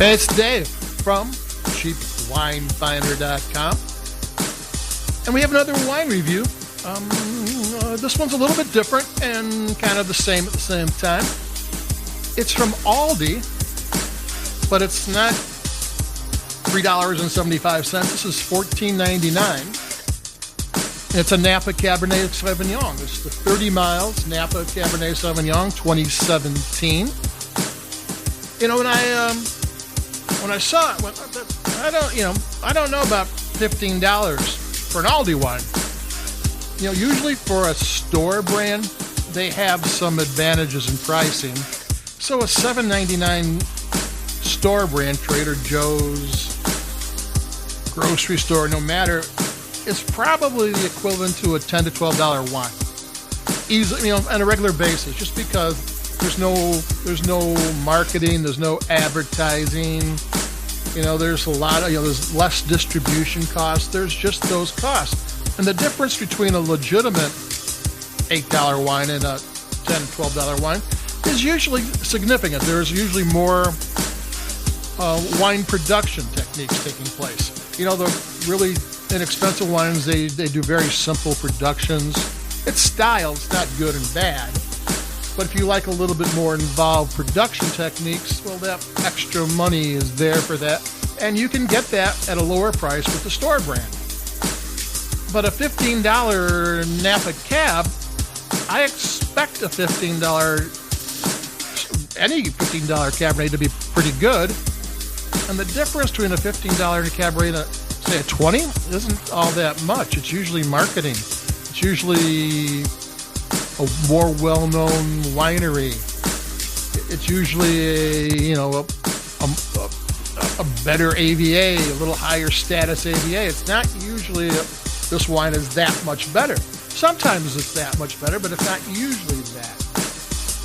Hey, it's Dave from cheapwinefinder.com. And we have another wine review. This one's a little bit different and kind of the same at the same time. It's from ALDI, but it's not $3.75. This is $14.99. It's a Napa Cabernet Sauvignon. It's the 30 Miles Napa Cabernet Sauvignon 2017. You know, when I saw it, I don't know about $15 for an ALDI wine. You know, usually for a store brand, they have some advantages in pricing. So a $7.99 store brand, Trader Joe's, grocery store, no matter, is probably the equivalent to a $10 to $12 wine. Easily, you know, on a regular basis, just because there's no marketing, there's no advertising. You know, there's there's less distribution costs. There's just those costs. And the difference between a legitimate $8 wine and a $10, $12 wine is usually significant. There's usually more wine production techniques taking place. You know, the really inexpensive wines, they do very simple productions. It's style, it's not good and bad. But if you like a little bit more involved production techniques, well, that extra money is there for that. And you can get that at a lower price with the store brand. But a $15 Napa Cab, I expect any $15 Cabernet to be pretty good. And the difference between a $15 Cabernet and say a $20 isn't all that much. It's usually marketing. It's usually a more well-known winery. It's usually a better AVA, a little higher status AVA. It's not usually this wine is that much better. Sometimes it's that much better, but it's not usually that.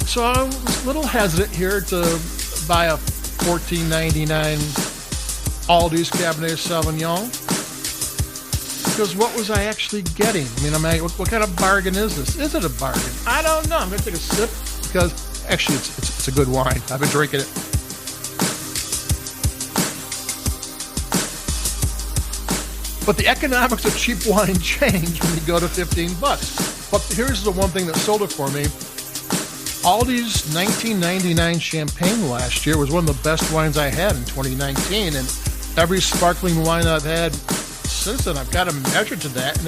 So I was a little hesitant here to buy a $14.99 ALDI's Cabernet Sauvignon. Because what was I actually getting? I mean, what kind of bargain is this? Is it a bargain? I don't know. I'm going to take a sip because actually it's a good wine. I've been drinking it. But the economics of cheap wine change when you go to $15. But here's the one thing that sold it for me. ALDI's 1999 champagne last year was one of the best wines I had in 2019. And every sparkling wine I've had since then, I've got them measured to that. And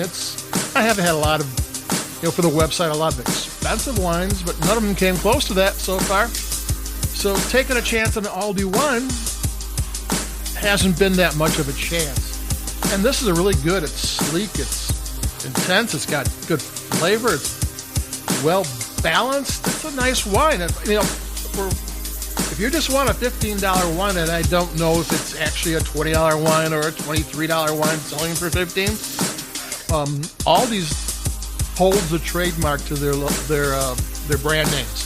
I haven't had a lot of, for the website, a lot of expensive wines, but none of them came close to that so far. So taking a chance on an ALDI wine hasn't been that much of a chance. And this is a really good. It's sleek. It's intense. It's got good flavor. It's well balanced. It's a nice wine. If you just want a $15 wine, and I don't know if it's actually a $20 wine or a $23 wine selling for $15, ALDI's holds a trademark to their brand names.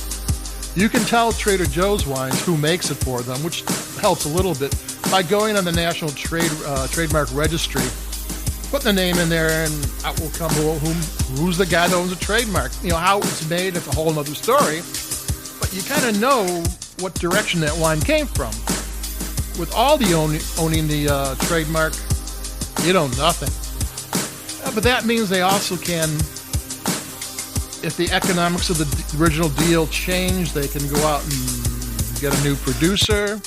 You can tell Trader Joe's wines who makes it for them, which helps a little bit by going on the National Trademark Registry, putting the name in there, and out will come who's the guy that owns a trademark. How it's made, it's a whole other story, but you kind of know what direction that wine came from. With ALDI owning the trademark, you know nothing. But that means they also can, if the economics of the original deal change, they can go out and get a new producer.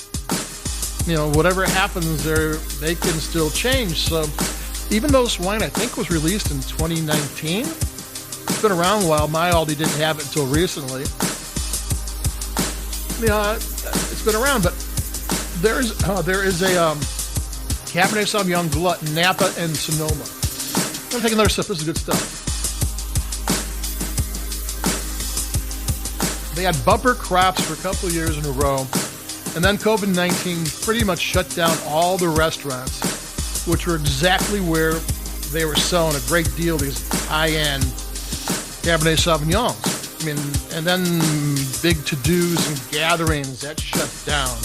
Whatever happens there, they can still change. So even though this wine, I think, was released in 2019, it's been around a while. My ALDI didn't have it until recently. It's been around, but there is a Cabernet Sauvignon glut, Napa and Sonoma. I'm going to take another sip. This is good stuff. They had bumper crops for a couple of years in a row. And then COVID-19 pretty much shut down all the restaurants, which were exactly where they were selling a great deal of these high-end Cabernet Sauvignons. And then big to-dos and gatherings, that shut down.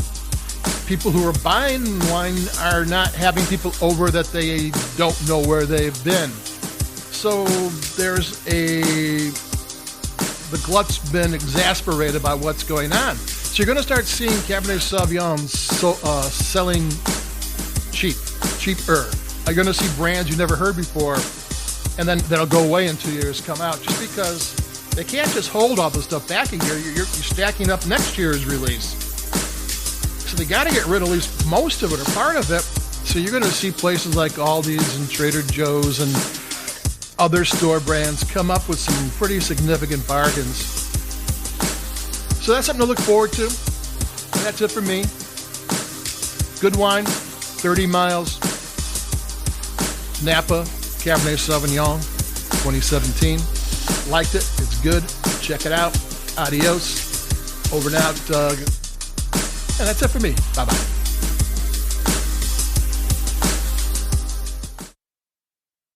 People who are buying wine are not having people over that they don't know where they've been. So the glut's been exasperated by what's going on. So you're going to start seeing Cabernet Sauvignons selling cheaper. You're going to see brands you never heard before, and then that'll go away in 2 years, come out, just because they can't just hold all this stuff back a year. You're stacking up next year's release. So they got to get rid of at least most of it or part of it. So you're going to see places like ALDI's and Trader Joe's and other store brands come up with some pretty significant bargains. So that's something to look forward to. And that's it for me. Good wine, 30 miles. Napa Cabernet Sauvignon, 2017. Liked it. It's good. Check it out. Adios. Over and out. And that's it for me. Bye-bye.